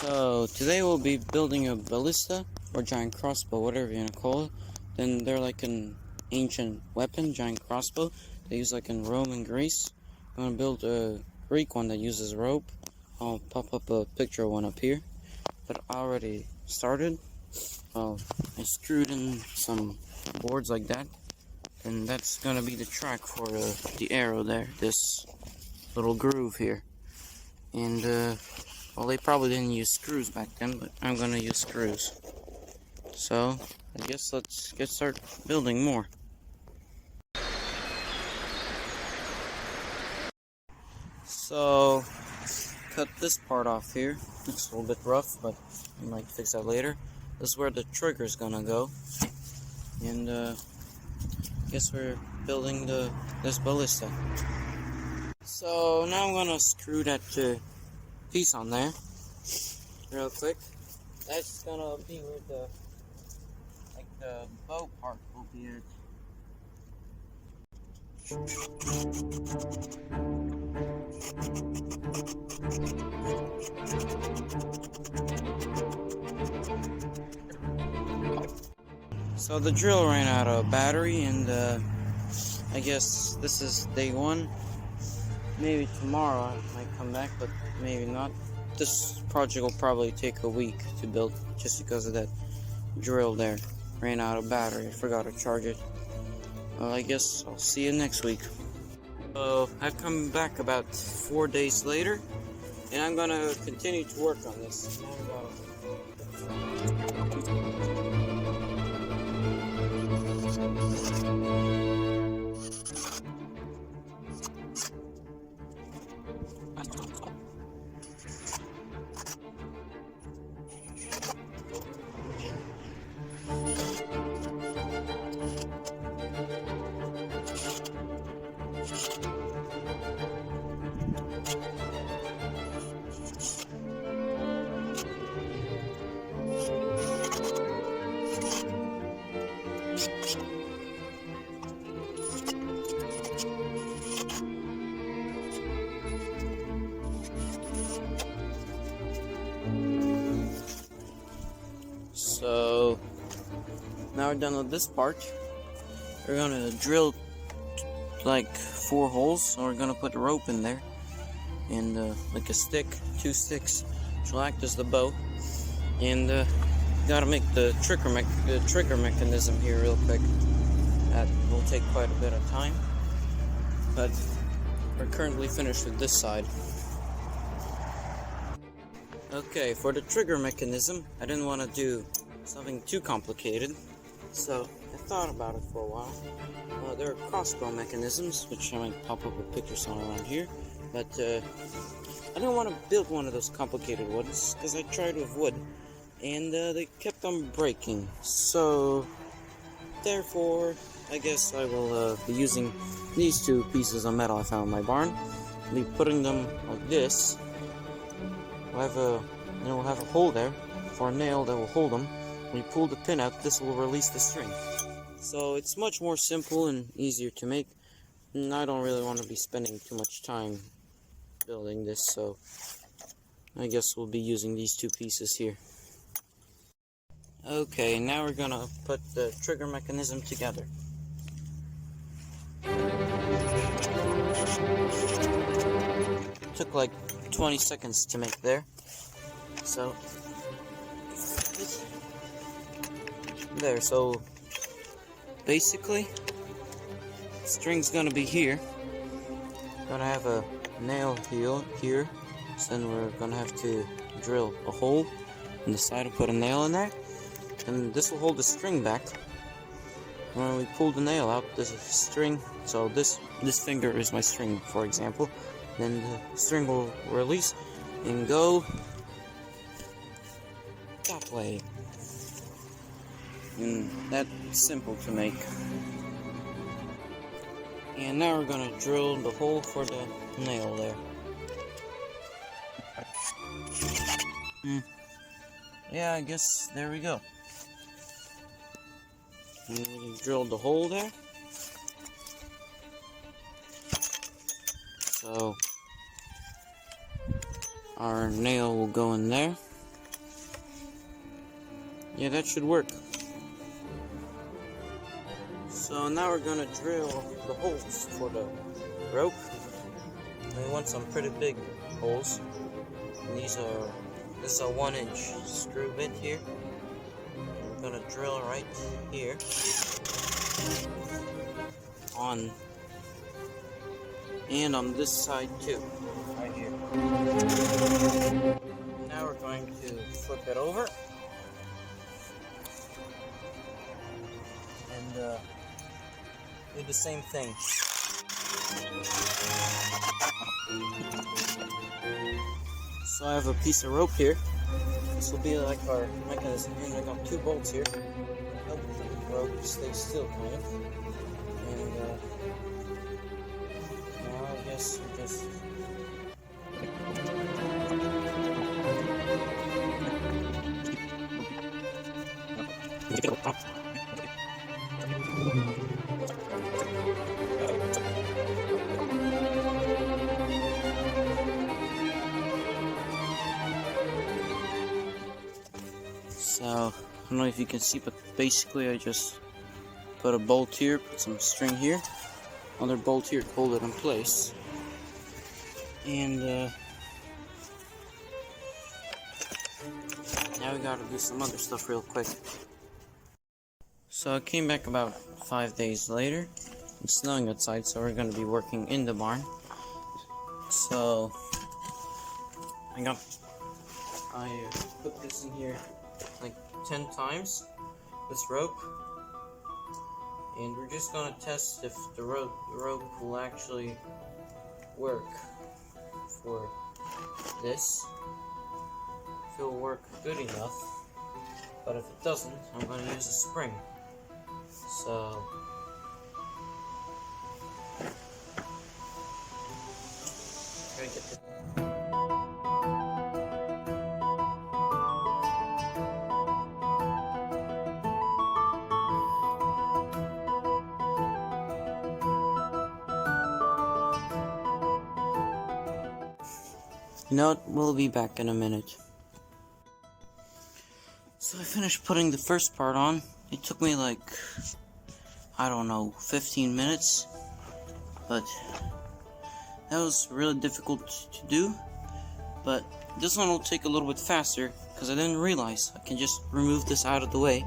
So today we'll be building a ballista or giant crossbow, whatever you want to call it. Then they're like an ancient weapon, giant crossbow. They use like in Rome and Greece. I'm gonna build a Greek one that uses rope. I'll pop up a picture of one up here. But I already started. I screwed in some boards like that, and that's gonna be the track for the arrow there. This little groove here, and well, they probably didn't use screws back then, but I'm gonna use screws. So, I guess let's get started building more. So, cut this part off here. Looks a little bit rough, but I might fix that later. This is where the trigger's gonna go. And, I guess we're building this ballista. So, now I'm gonna screw that piece on there real quick. That's gonna be where the bow part will be at. So the drill ran out of battery, and I guess this is day one. Maybe tomorrow I might come back, but maybe not. This project will probably take a week to build just because of that drill there. Ran out of battery, I forgot to charge it. Well, I guess I'll see you next week. So I've come back about 4 days later, and I'm gonna continue to work on this. So now we're done with this part. We're gonna drill like 4 holes, so we're gonna put a rope in there and like a stick, 2 sticks, which will act as the bow. And gotta make the trigger mechanism here real quick. That will take quite a bit of time, but we're currently finished with this side. Okay, for the trigger mechanism, I didn't want to do something too complicated, so I thought about it for a while. There are crossbow mechanisms, which I might pop up a picture somewhere around here, but I didn't want to build one of those complicated ones, because I tried with wood, and they kept on breaking. So, therefore, I guess I will be using these 2 pieces of metal I found in my barn. I'll be putting them like this. We'll have a hole there for a nail that will hold them. When you pull the pin out, this will release the string. So it's much more simple and easier to make. And I don't really want to be spending too much time building this, so I guess we'll be using these 2 pieces here. Okay, now we're gonna put the trigger mechanism together. Took like 20 seconds to make there. So there, so basically string's gonna be here. Gonna have a nail here, so then we're gonna have to drill a hole in the side and put a nail in there, and this will hold the string back. When we pull the nail out, there's a string, so this finger is my string, for example. Then the string will release and go that way. And that's simple to make. And now we're gonna drill the hole for the nail there. Yeah, I guess there we go. And we drilled the hole there. So our nail will go in there. Yeah, that should work. So now we're gonna drill the holes for the rope. And we want some pretty big holes. And this is a 1-inch screw bit here. We're gonna drill right here and on this side too, right here. Now we're going to flip it over and do the same thing. So I have a piece of rope here. This will be like our mechanism here. I got 2 bolts here. Help the rope stay still, kind of. And now I guess we just. So, I don't know if you can see, but basically I just put a bolt here, put some string here, another bolt here to hold it in place. And now we gotta do some other stuff real quick. So I came back about 5 days later. It's snowing outside, so we're gonna be working in the barn. So I put this in here like 10 times, this rope, and we're just gonna test if the rope will actually work for this, if it will work good enough. But if it doesn't, I'm gonna use a spring. So try to get this. You know what? We'll be back in a minute. So I finished putting the first part on. It took me like, I don't know, 15 minutes. But that was really difficult to do. But this one will take a little bit faster because I didn't realize I can just remove this out of the way,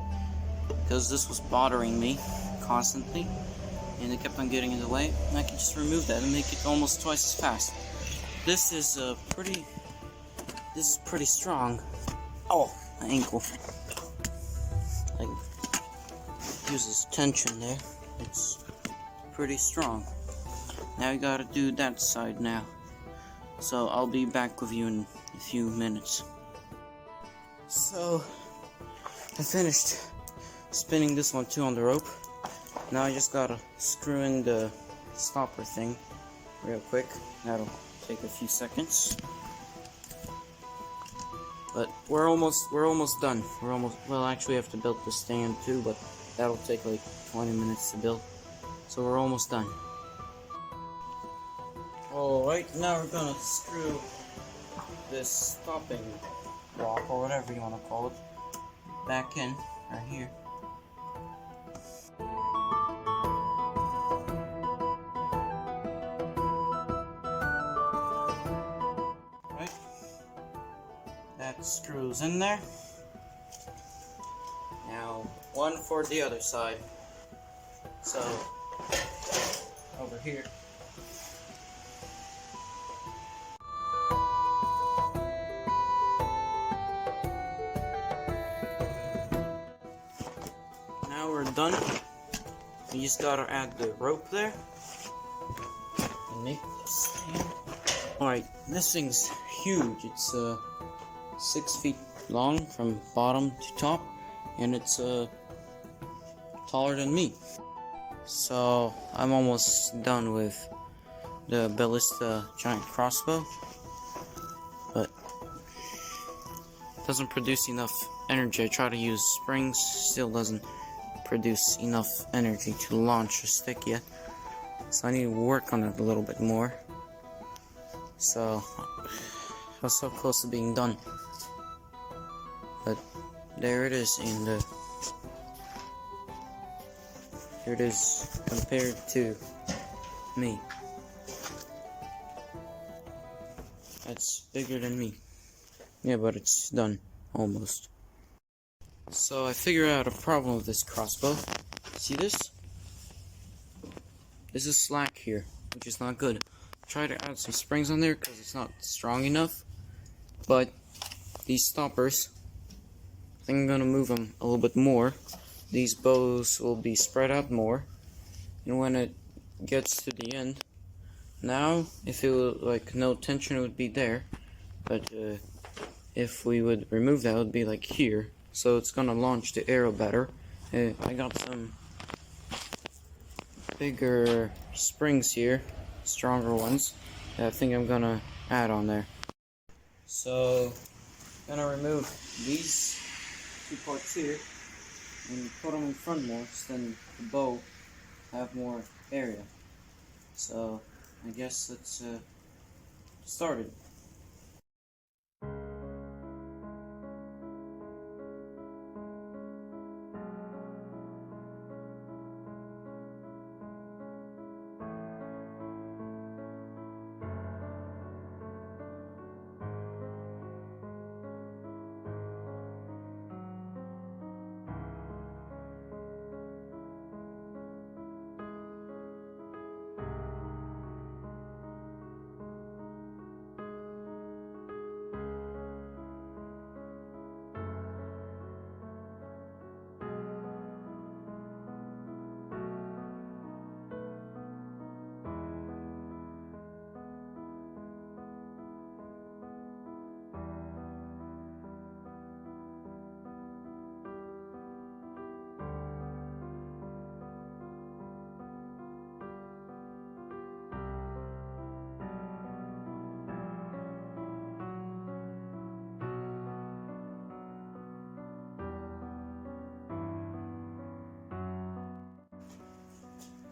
because this was bothering me constantly and it kept on getting in the way, and I can just remove that and make it almost twice as fast. This is pretty strong. Oh, my ankle. Like, uses tension there. It's pretty strong. Now I gotta do that side now. So I'll be back with you in a few minutes. So I finished spinning this one too on the rope. Now I just gotta screw in the stopper thing real quick. That'll take a few seconds. But we're almost done. Well, actually I have to build the stand too, but that'll take like 20 minutes to build. So we're almost done. Alright, now we're gonna screw this stopping block, or whatever you want to call it, back in, right here. Right, that screws in there. Now, one for the other side. So, over here. Now we're done. You just gotta add the rope there and make this stand. Alright, this thing's huge. It's 6 feet long from bottom to top, and it's taller than me. So I'm almost done with the ballista giant crossbow, but it doesn't produce enough energy. I try to use springs, still doesn't produce enough energy to launch a stick yet, so I need to work on it a little bit more. So I was so close to being done, but there it is, and here it is compared to me. That's bigger than me. Yeah, but it's done, almost. So I figured out a problem with this crossbow. See this? This is slack here, which is not good. Try to add some springs on there because it's not strong enough. But these stoppers, I think I'm gonna move them a little bit more. These bows will be spread out more. And when it gets to the end, now if it would, like, no tension would be there, but if we would remove that, it would be like here. So it's gonna launch the arrow better. I got some bigger springs here, stronger ones, that I think I'm gonna add on there. So I'm gonna remove these two parts here and put them in front more, so then the bow have more area. So I guess let's start it.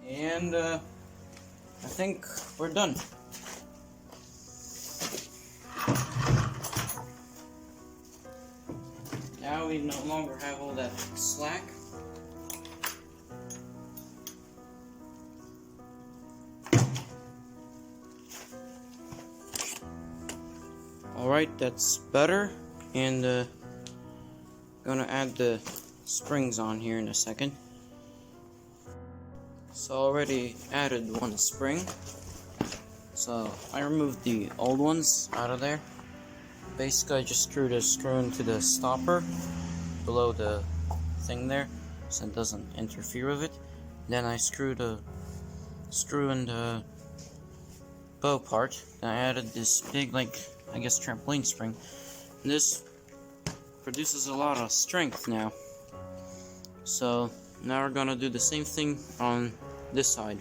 And I think we're done. Now we no longer have all that slack. Alright, that's better. And gonna add the springs on here in a second. So I already added one spring. So I removed the old ones out of there. Basically I just screwed a screw into the stopper below the thing there, so it doesn't interfere with it. Then I screwed a screw in the bow part. Then I added this big, like, I guess trampoline spring. And this produces a lot of strength now. So now we're gonna do the same thing on this side.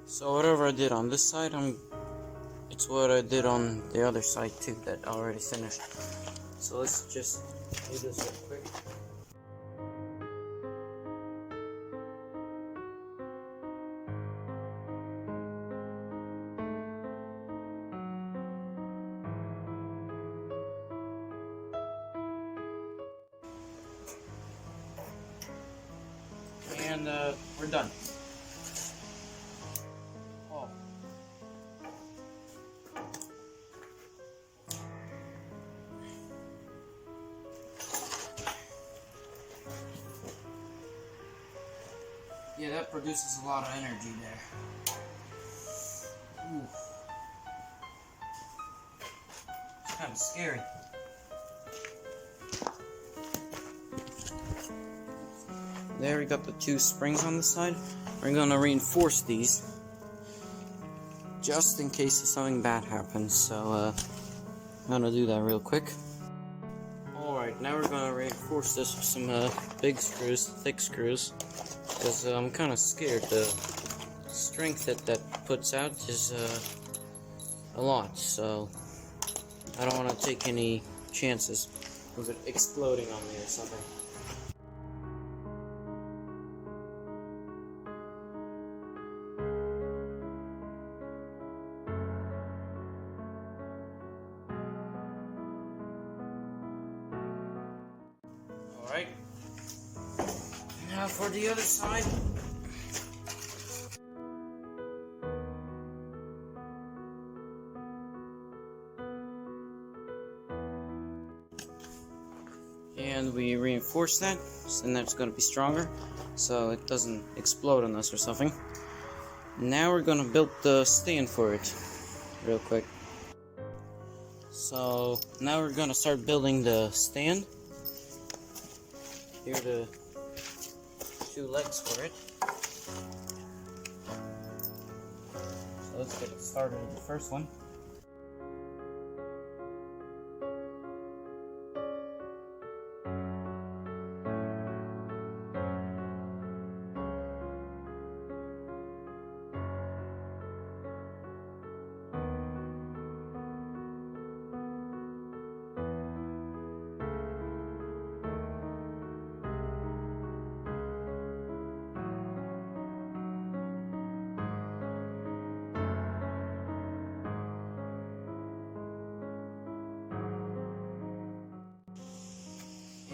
So whatever I did on this side, it's what I did on the other side too, that I already finished. So let's just do this real quick. And we're done. Oh. Yeah, that produces a lot of energy there. Ooh. It's kind of scary. There we got the two springs on the side. We're gonna reinforce these just in case something bad happens. So I'm gonna do that real quick. Alright, now we're gonna reinforce this with some big screws, thick screws, because I'm kind of scared. The strength that puts out is a lot, so I don't want to take any chances of it exploding on me or something. Now for the other side. And we reinforce that, so that's going to be stronger, so it doesn't explode on us or something. Now we're going to build the stand for it, real quick. So now we're going to start building the stand. Here are the 2 legs for it. So let's get started with the first one.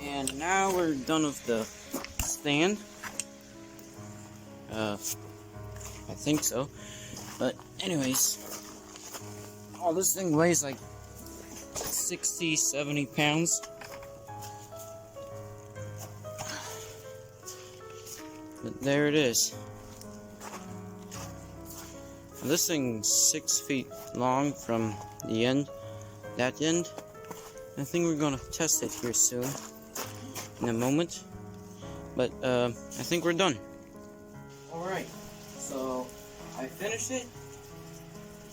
And now we're done with the stand. I think so. But anyways, this thing weighs like 60, 70 pounds. But there it is. This thing's 6 feet long from the end, that end. I think we're gonna test it here soon, in a moment. But I think we're done. Alright, so I finished it.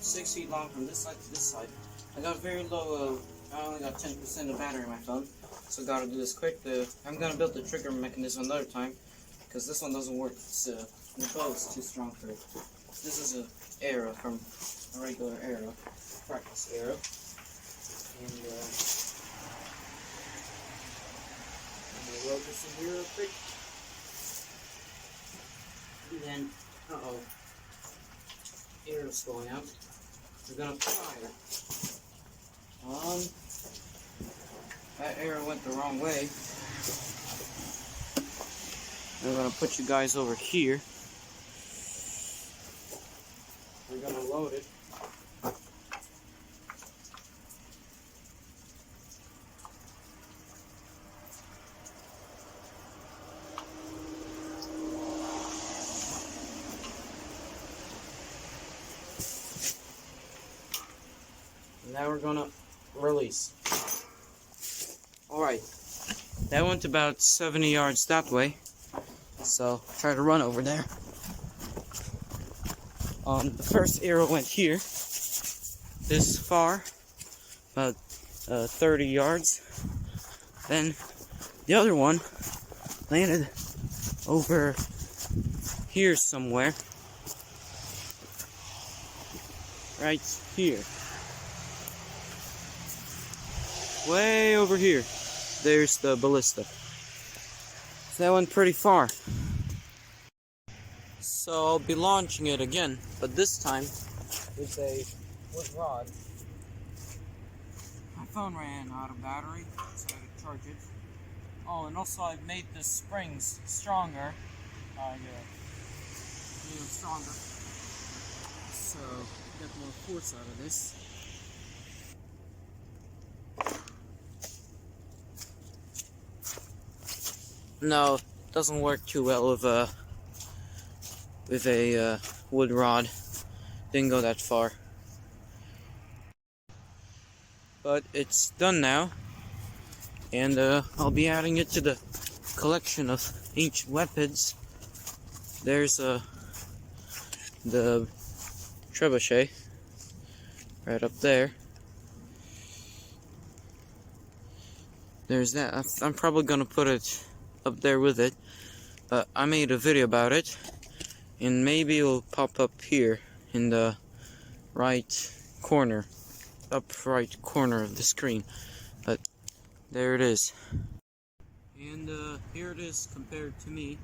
6 feet long from this side to this side. I got very low, I only got 10% of battery in my phone, so gotta do this quick. I'm gonna build the trigger mechanism another time, because this one doesn't work. It's, the bow is too strong for it. This is an arrow from a regular arrow, practice arrow. And I'm gonna load this in here real quick. And then, arrow's going out. We're gonna fire. That arrow went the wrong way. I'm gonna put you guys over here. We're gonna load it. Now we're gonna release. Alright, that went about 70 yards that way, so try to run over there. The first arrow went here, this far, about 30 yards. Then the other one landed over here somewhere, right here. Way over here, there's the ballista. So that went pretty far. So I'll be launching it again, but this time with a wood rod. My phone ran out of battery, so I had to charge it. Oh, and also I've made the springs stronger. Made them stronger, so get more force out of this. No, it doesn't work too well with a wood rod. Didn't go that far. But it's done now, and I'll be adding it to the collection of ancient weapons. There's the trebuchet right up there. There's that. I'm probably gonna put it up there with it, but I made a video about it, and maybe it'll pop up here in the right corner, up right corner of the screen. But there it is, and here it is compared to me.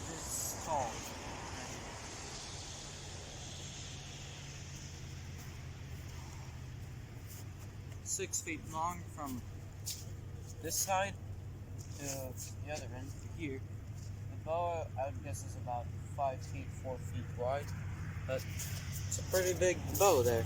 This tall. 6 feet long from this side to the other end to here. The bow, I would guess, is about 5 feet, 4 feet wide, but it's a pretty big bow there.